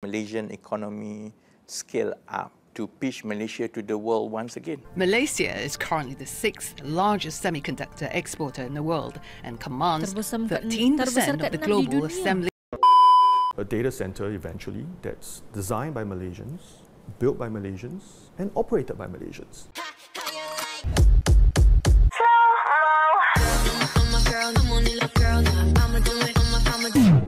Malaysian economy scale up to push Malaysia to the world once again. Malaysia is currently the 6th largest semiconductor exporter in the world and commands 13% of the global assembly. A data center eventually that's designed by Malaysians, built by Malaysians, and operated by Malaysians.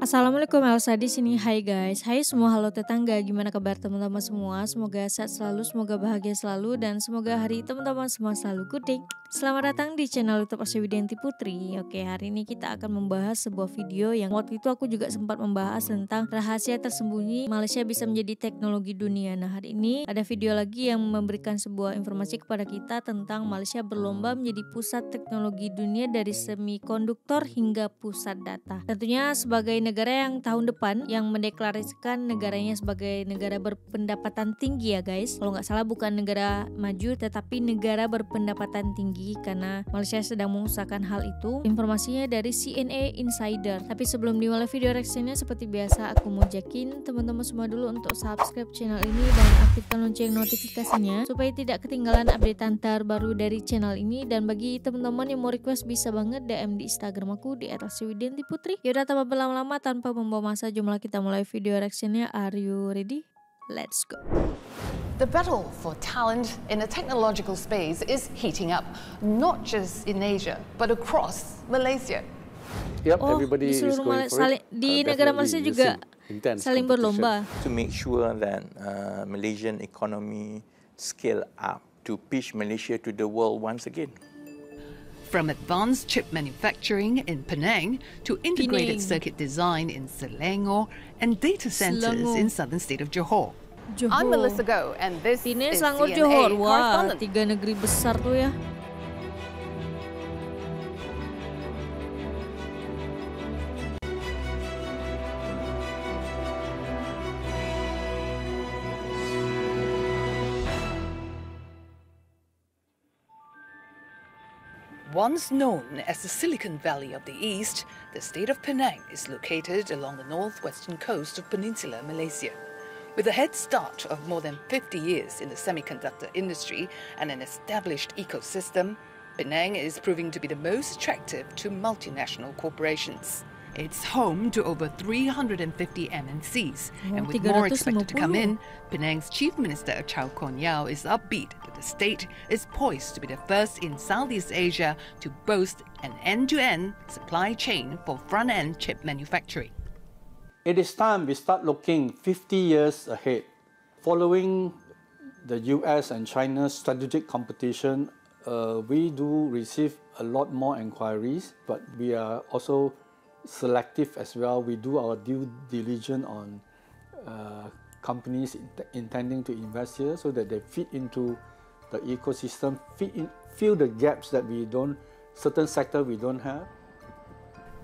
Assalamualaikum, Elsa di sini. Hai guys, hai semua, halo tetangga. Gimana kabar teman-teman semua? Semoga sehat selalu, semoga bahagia selalu, dan semoga hari teman-teman semua selalu good day. Selamat datang di channel YouTube Widianti Putri. Oke, hari ini kita akan membahas sebuah video yang waktu itu aku juga sempat membahas tentang rahasia tersembunyi Malaysia bisa menjadi teknologi dunia. Nah, hari ini ada video lagi yang memberikan sebuah informasi kepada kita tentang Malaysia berlomba menjadi pusat teknologi dunia dari semikonduktor hingga pusat data. Tentunya sebagai negara yang tahun depan yang mendeklarasikan negaranya sebagai negara berpendapatan tinggi ya guys. Kalau nggak salah bukan negara maju tetapi negara berpendapatan tinggi, karena Malaysia sedang mengusahakan hal itu. Informasinya dari CNA Insider. Tapi sebelum dimulai video reaksinya, seperti biasa aku mau jakin teman-teman semua dulu untuk subscribe channel ini dan aktifkan lonceng notifikasinya supaya tidak ketinggalan updatean terbaru dari channel ini. Dan bagi teman-teman yang mau request bisa banget DM di Instagram aku di @widianti_putri. Yaudah, tanpa berlama-lama, tanpa membawa masa, jumlah kita mulai video reaksinya. Are you ready? Let's go. The battle for talent in the technological space is heating up, not just in Asia, but across Malaysia. Yep, everybody is going for it. Di negara Malaysia juga saling berlomba. To make sure that Malaysian economy scale up to push Malaysia to the world once again. From advanced chip manufacturing in Penang to integrated circuit design in Selangor and data centers in southern state of Johor. I'm Melissa Go, and this Penang, is Selangor, CNA Johor. Wah, correspondent. 3 negeri besar tuh ya. Once known as the Silicon Valley of the East, the state of Penang is located along the northwestern coast of peninsular Malaysia. With a head start of more than 50 years in the semiconductor industry and an established ecosystem, Penang is proving to be the most attractive to multinational corporations. It's home to over 350 MNCs, and with more expected to come in, Penang's Chief Minister Chow Kon Yeow is upbeat that the state is poised to be the first in Southeast Asia to boast an end-to-end supply chain for front-end chip manufacturing. It is time we start looking 50 years ahead. Following the US and China's strategic competition, we do receive a lot more inquiries, but we are also selective as well. We do our due diligence on companies intending to invest here so that they fit into the ecosystem, fill the gaps that we don't, certain sector we don't have.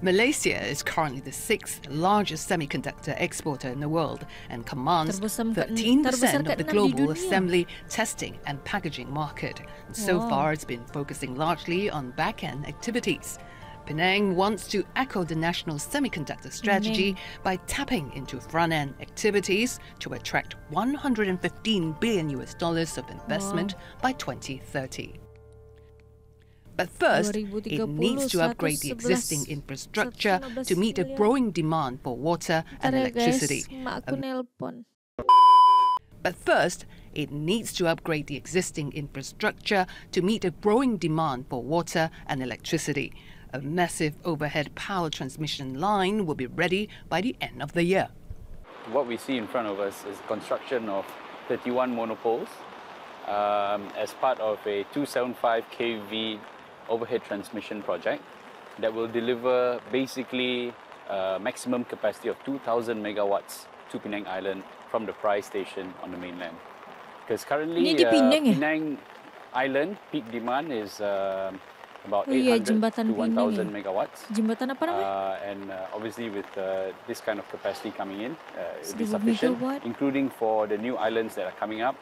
Malaysia is currently the 6th largest semiconductor exporter in the world and commands 13% of the global assembly, testing and packaging market. So far, it's been focusing largely on back-end activities. Penang wants to echo the national semiconductor strategy by tapping into front-end activities to attract $115 billion of investment by 2030. But first, it needs to upgrade the existing infrastructure to meet a growing demand for water and electricity. But first, it needs to upgrade the existing infrastructure to meet a growing demand for water and electricity. A massive overhead power transmission line will be ready by the end of the year. What we see in front of us is construction of 31 monopoles as part of a 275 kV overhead transmission project that will deliver basically maximum capacity of 2,000 megawatts to Penang Island from the Price Station on the mainland. Because currently Penang Island peak demand is about 800 to 1,000 megawatts. And obviously with this kind of capacity coming in, it will be sufficient, including for the new islands that are coming up,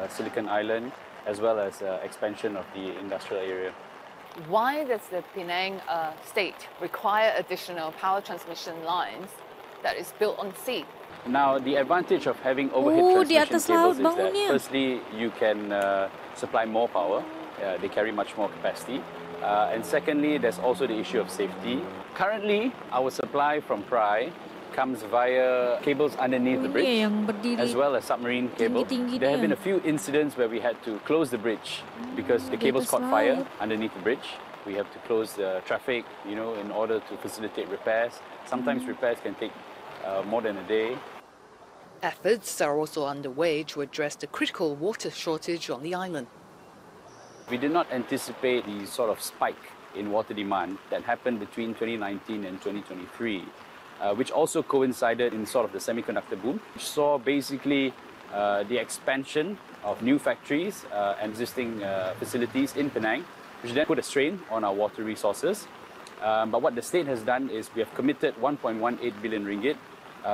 Silicon Island, as well as expansion of the industrial area. Why does the Penang state require additional power transmission lines that is built on sea? Now, the advantage of having overhead di transmission atas laut cables is that bangunnya. firstly, you can supply more power. They carry much more capacity. And secondly, there's also the issue of safety. Currently, our supply from Prai comes via cables underneath the Ini bridge, yang berdiri as well as submarine cable. tinggi-tinggi There have dia. been a few incidents where we had to close the bridge because the di cables atas caught fire laut. underneath the bridge. We have to close the traffic, you know, in order to facilitate repairs. Sometimes repairs can take more than a day. Efforts are also underway to address the critical water shortage on the island. We did not anticipate the sort of spike in water demand that happened between 2019 and 2023, which also coincided in sort of the semiconductor boom, which saw basically the expansion of new factories and existing facilities in Penang, which then put a strain on our water resources. But what the state has done is we have committed 1.18 billion ringgit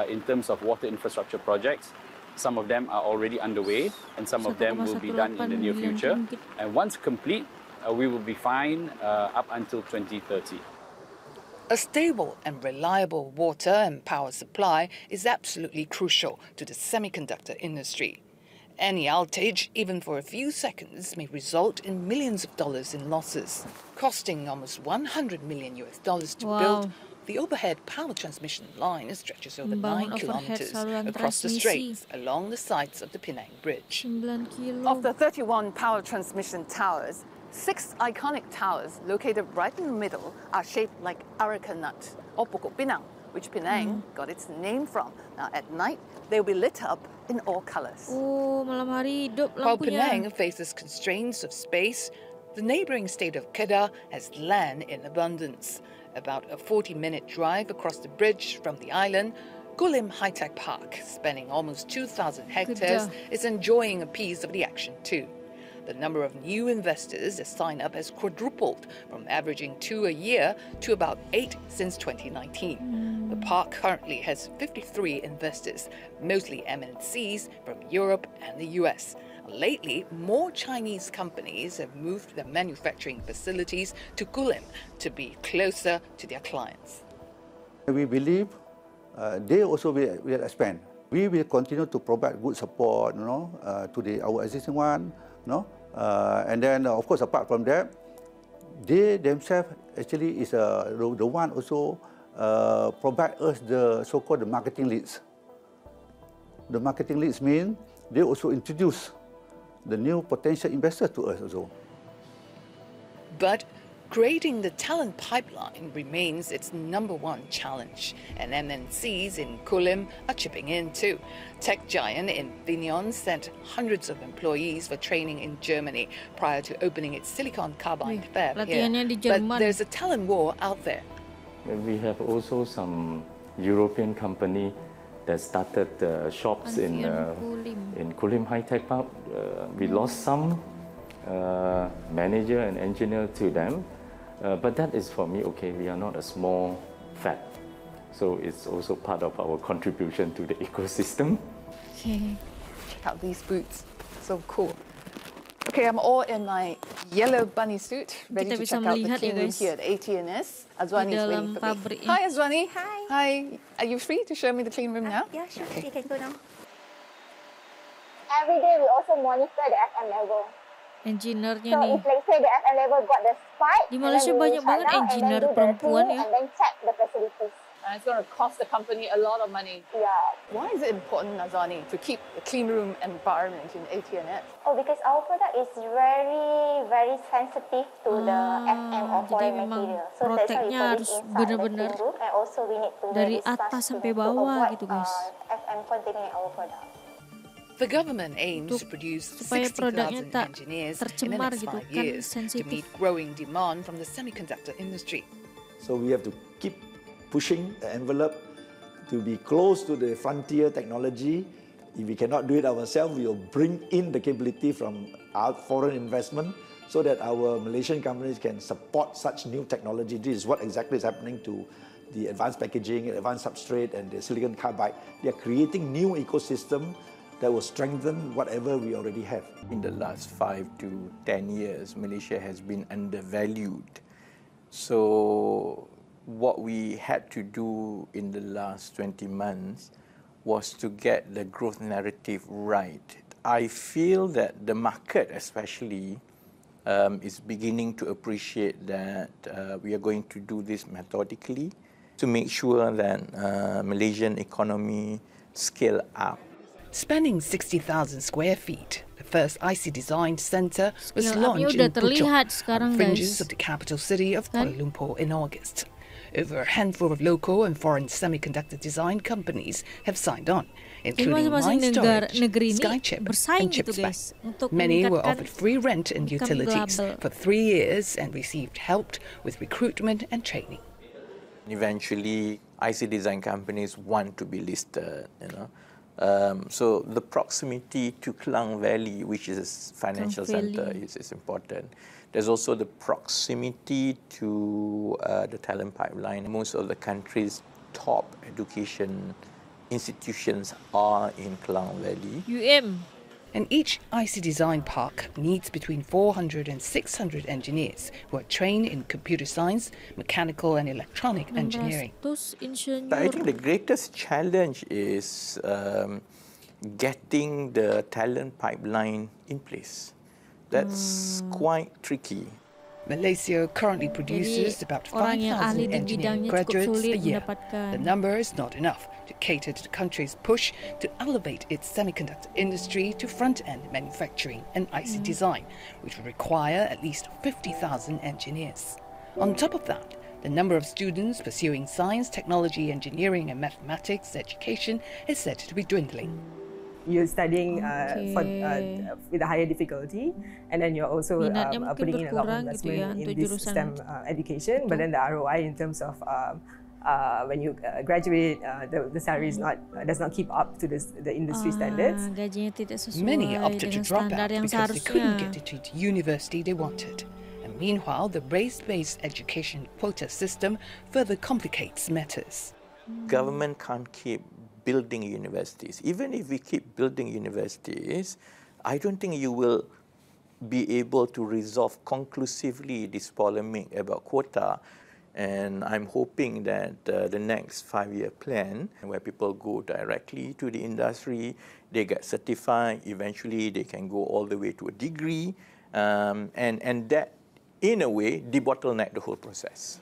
in terms of water infrastructure projects. Some of them are already underway, and some of them will be done in the near future. And once complete, we will be fine up until 2030. A stable and reliable water and power supply is absolutely crucial to the semiconductor industry. Any outage, even for a few seconds, may result in millions of dollars in losses, costing almost $100 million to Wow. build. The overhead power transmission line stretches over 9 Membangun overhead kilometers saluran across the transmisi. straits along the sides of the Penang Bridge. 9 kilo. Of the 31 power transmission towers, 6 iconic towers located right in the middle are shaped like areca nut or pokok pinang, which Penang got its name from. Now at night, they'll be lit up in all colors. Oh, malam hari hidup While lampunya. Penang faces constraints of space, the neighbouring state of Kedah has land in abundance. About a 40-minute drive across the bridge from the island, Kulim High-Tech Park, spanning almost 2,000 hectares, is enjoying a piece of the action too. The number of new investors that sign up has quadrupled, from averaging 2 a year to about 8 since 2019. The park currently has 53 investors, mostly MNCs from Europe and the US. Lately, more Chinese companies have moved their manufacturing facilities to Kulim to be closer to their clients. We believe they also will expand. We will continue to provide good support, to our existing one, and then of course apart from that, they themselves actually is the one also provide us the so-called marketing leads. The marketing leads mean they also introduce the new potential investors to us also. But creating the talent pipeline remains its #1 challenge, and MNCs in Kulim are chipping in too. Tech giant Infineon sent hundreds of employees for training in Germany prior to opening its silicon carbide fab here. Latihannya di But Jerman. there's a talent war out there. We have also some European company that started shops in Kulim High Tech Park. We lost some manager and engineer to them, but that is for me okay. We are not a small fab, so it's also part of our contribution to the ecosystem. Okay. Check out these boots, so cool. Okay, I'm all in my yellow bunny suit, ready Kita to bisa check out the melihat ya, clean room guys. here at AT&S. Azwani is dalam waiting for me. pabriknya. Hi, Azwani. Hi. Hi. Are you free to show me the clean room now? Yeah, sure. Okay. You can go now. Every day we also monitor the FM level. Engineer-nya So nih. if let's say the FM level got the spike, Di and then Malaysia we will banyak shut banget down and then engineer do the perempuan cleaning ya. and then check the facilities. And it's going to cost the company a lot of money. Yeah. Why is it important, Azwani, to keep the clean room environment in AT&S? Oh, because our product is very, very sensitive to the FM or jadi foreign memang material. So that's why we proteknya put it harus inside the benar-benar clean room, and also we need to dari wear this atas mask sampai to bawah avoid, gitu, guys. FM containing our product. The government aims to produce supaya produknya 60,000 tak engineers in the tercemar next gitu 5 kan, years to sensitif. meet growing demand from the semiconductor industry. So we have to keep pushing the envelope to be close to the frontier technology. If we cannot do it ourselves, we will bring in the capability from our foreign investment so that our Malaysian companies can support such new technology. This is what exactly is happening to the advanced packaging, advanced substrate, and the silicon carbide. They are creating new ecosystem that will strengthen whatever we already have. In the last 5 to 10 years, Malaysia has been undervalued. So what we had to do in the last 20 months was to get the growth narrative right. I feel that the market especially is beginning to appreciate that we are going to do this methodically to make sure that Malaysian economy scale up. Spanning 60,000 square feet, the first IC Design Centre was Scale launched up-nya in udah terlihat Puchong, sekarang, on the fringes guys. of the capital city of Kuala Lumpur in August. Over a handful of local and foreign semiconductor design companies have signed on, including masing-masing negeri ini Skychip, bersaing and gitu, Chipspec. guys, untuk Many were meningkatkan offered free rent and income utilities global. for 3 years and received help with recruitment and training. Eventually, IC design companies want to be listed, so the proximity to Klang Valley, which is a financial center, is important. There's also the proximity to the talent pipeline. Most of the country's top education institutions are in Klang Valley. And each IC Design Park needs between 400 and 600 engineers who are trained in computer science, mechanical and electronic engineering. But I think the greatest challenge is getting the talent pipeline in place. That's quite tricky. Malaysia currently produces about 5,000 engineering graduates a year. The number is not enough to cater to the country's push to elevate its semiconductor industry to front-end manufacturing and IC design, which will require at least 50,000 engineers. On top of that, the number of students pursuing science, technology, engineering and mathematics education is said to be dwindling. You're studying with a higher difficulty, and then you're also putting in a lot of investment in this STEM education. But then the ROI in terms of when you graduate, the salary does not keep up to the industry standards. Many opted to drop out because they couldn't get into the university they wanted. And meanwhile, the race-based education quota system further complicates matters. Government can't keep building universities. Even if we keep building universities, I don't think you will be able to resolve conclusively this polemic about quota. And I'm hoping that the next 5-year plan, where people go directly to the industry, they get certified, eventually they can go all the way to a degree, and that, in a way, debottleneck the whole process.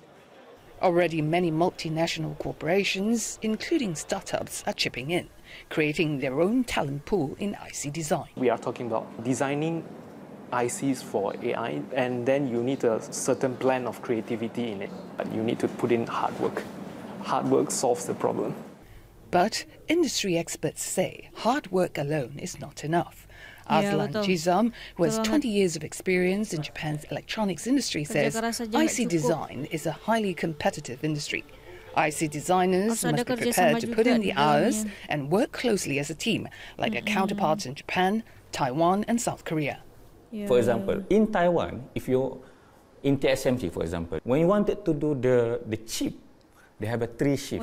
Already many multinational corporations, including startups, are chipping in, creating their own talent pool in IC design. We are talking about designing ICs for AI, and then you need a certain blend of creativity in it. But you need to put in hard work. Hard work solves the problem. But industry experts say hard work alone is not enough. Aslan Jizam, who has 20 years of experience in Japan's electronics industry, says IC design is a highly competitive industry. IC designers must be prepared to put in the hours and work closely as a team, like their counterparts in Japan, Taiwan and South Korea. For example, in Taiwan, if you're in TSMC, for example, when you wanted to do the chip, they have a 3-shift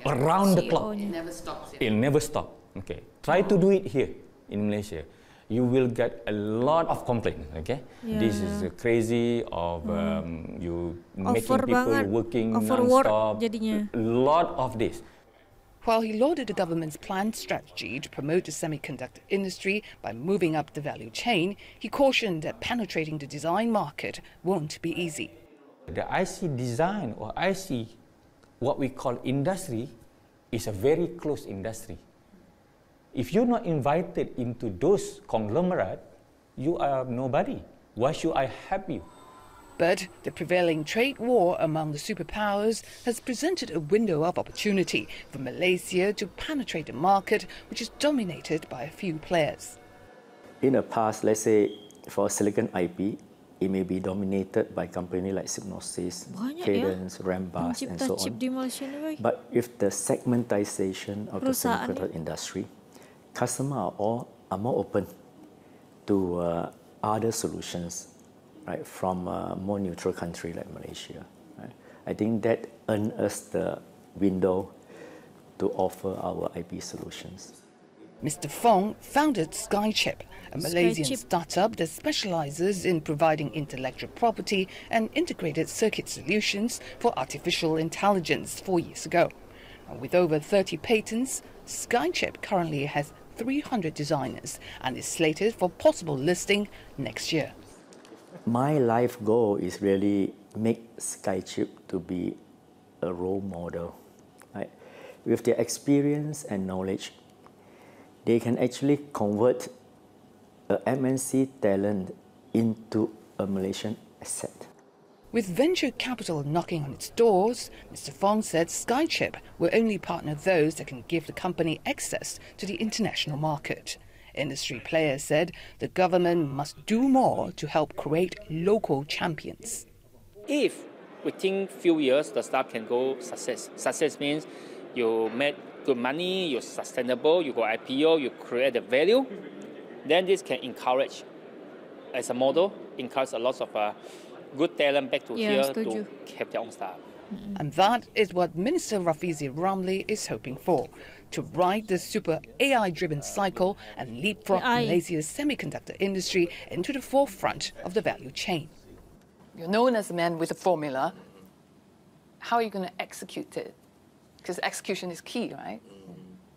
around the clock. It never stops. It never stops. Okay, try to do it here in Malaysia. You will get a lot of complaints. Okay, this is crazy of you making people working non-stop. A lot of this. While he lauded the government's planned strategy to promote the semiconductor industry by moving up the value chain, he cautioned that penetrating the design market won't be easy. The IC design or IC, what we call industry, is a very close industry. If you're not invited into those conglomerate, you are nobody. Why should I help you? But the prevailing trade war among the superpowers has presented a window of opportunity for Malaysia to penetrate the market, which is dominated by a few players. In the past, let's say for silicon IP, it may be dominated by companies like Synopsys, Cadence, Rambus, and so on. But with the segmentation of the semiconductor industry, customers are more open to other solutions, right, from a more neutral country like Malaysia. Right? I think that earned us the window to offer our IP solutions. Mr. Fong founded Skychip, a Malaysian startup that specializes in providing intellectual property and integrated circuit solutions for artificial intelligence 4 years ago. And with over 30 patents, Skychip currently has 300 designers and is slated for possible listing next year. My life goal is really make Skychip to be a role model. Right? With their experience and knowledge, they can actually convert a MNC talent into a Malaysian asset. With venture capital knocking on its doors, Mr. Fong said Skychip will only partner those that can give the company access to the international market. Industry players said the government must do more to help create local champions. If within few years the startup can go success. Success means you make good money, you're sustainable, you go IPO, you create the value, then this can encourage, as a model, encourage a lot of good talent back to here to have their own startup. And that is what Minister Rafizi Ramli is hoping for, to ride the super AI-driven cycle and leapfrog Malaysia's semiconductor industry into the forefront of the value chain. You're known as a man with a formula. How are you going to execute it? Because execution is key, right?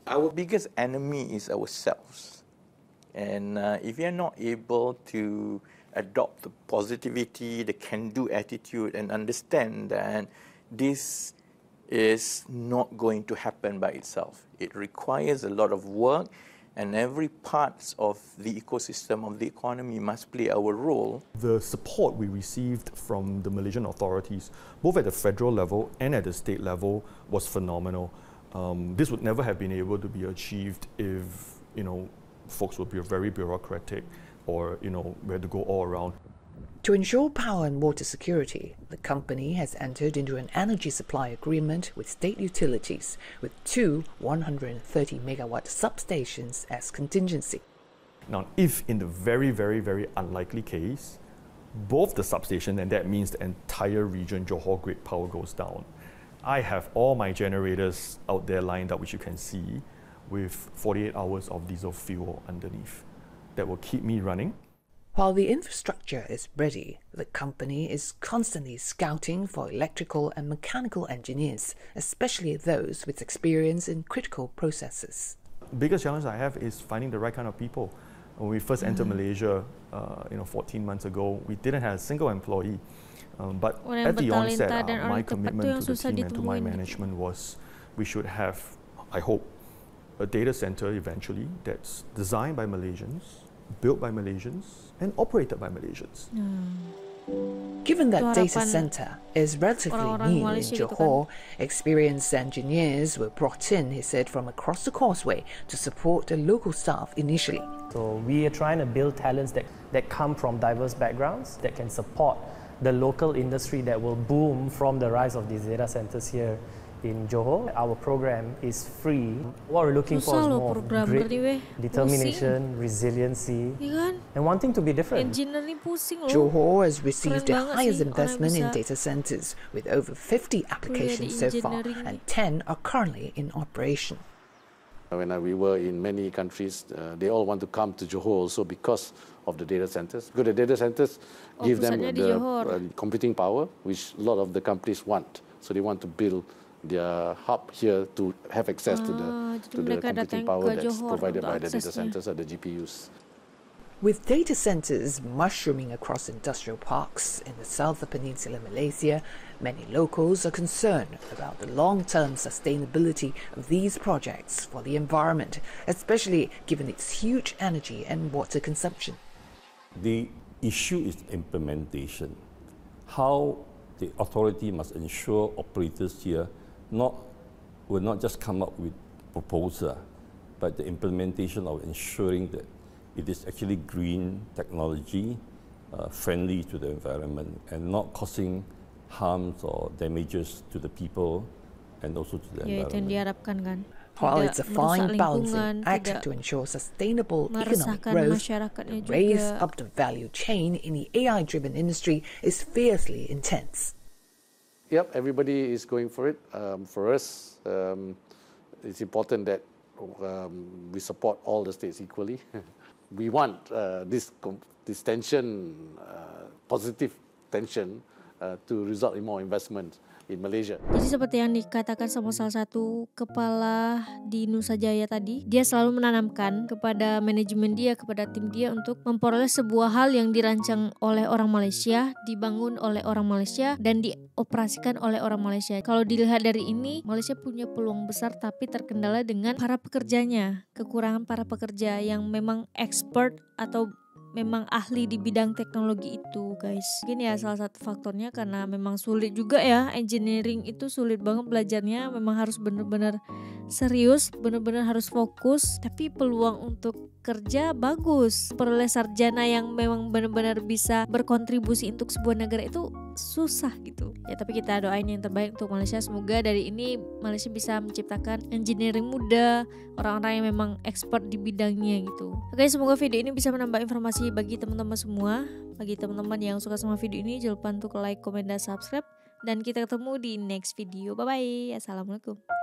Our biggest enemy is ourselves. And if you're not able to adopt the positivity, the can-do attitude, and understand that this is not going to happen by itself. It requires a lot of work, and every part of the ecosystem of the economy must play our role. The support we received from the Malaysian authorities, both at the federal level and at the state level, was phenomenal. This would never have been able to be achieved if, folks would be very bureaucratic, or, we had to go all around. To ensure power and water security, the company has entered into an energy supply agreement with state utilities, with 2 130-megawatt substations as contingency. Now, if in the very, very, very unlikely case, both the substation, and that means the entire region, Johor grid power goes down, I have all my generators out there lined up, which you can see, with 48 hours of diesel fuel underneath. That will keep me running. While the infrastructure is ready, the company is constantly scouting for electrical and mechanical engineers, especially those with experience in critical processes. The biggest challenge I have is finding the right kind of people. When we first entered Malaysia, 14 months ago, we didn't have a single employee. But at the onset, my commitment to the team and to my management was we should have, I hope, a data center eventually that's designed by Malaysians, built by Malaysians, and operated by Malaysians. Given that data center is relatively new in Johor, experienced engineers were brought in, he said, from across the causeway to support the local staff initially. So we are trying to build talents that come from diverse backgrounds, that can support the local industry that will boom from the rise of these data centers here in Johor. Our program is free. What we're looking for is more grit, determination, resiliency, and wanting to be different. Johor has received the highest investment in data centers, with over 50 applications so far, and 10 are currently in operation. When we were in many countries, they all want to come to Johor also because of the data centers. Because the data centers give them the computing power, which a lot of the companies want. So they want to build their hub here to have access to the computing power that's provided by the data centers or the GPUs. With data centers mushrooming across industrial parks in the southern peninsula Malaysia, many locals are concerned about the long-term sustainability of these projects for the environment, especially given its huge energy and water consumption. The issue is implementation. How the authority must ensure operators here will not just come up with proposal, but the implementation of ensuring that it is actually green technology, friendly to the environment, and not causing harms or damages to the people and also to the environment. While it's a fine balancing act to ensure sustainable economic growth, the race up the value chain in the AI-driven industry is fiercely intense. Yep, everybody is going for it. For us, it's important that we support all the states equally. We want this tension, positive tension, to result in more investment. in Malaysia. Jadi seperti yang dikatakan sama salah satu kepala di Nusa Jaya tadi, dia selalu menanamkan kepada manajemen dia, kepada tim dia untuk memperoleh sebuah hal yang dirancang oleh orang Malaysia, dibangun oleh orang Malaysia, dan dioperasikan oleh orang Malaysia. Kalau dilihat dari ini, Malaysia punya peluang besar tapi terkendala dengan para pekerjanya, kekurangan para pekerja yang memang expert atau memang ahli di bidang teknologi itu, guys. Mungkin ya salah satu faktornya karena memang sulit juga ya, engineering itu sulit banget belajarnya, memang harus benar-benar serius, benar-benar harus fokus, tapi peluang untuk kerja bagus. Peroleh sarjana yang memang benar-benar bisa berkontribusi untuk sebuah negara itu susah gitu. Ya tapi kita doain yang terbaik untuk Malaysia, semoga dari ini Malaysia bisa menciptakan engineering muda, orang-orang yang memang expert di bidangnya gitu. Oke, semoga video ini bisa menambah informasi bagi teman-teman semua. Bagi teman-teman yang suka sama video ini, jangan lupa untuk like, komen, dan subscribe. Dan kita ketemu di next video. Bye bye. Assalamualaikum.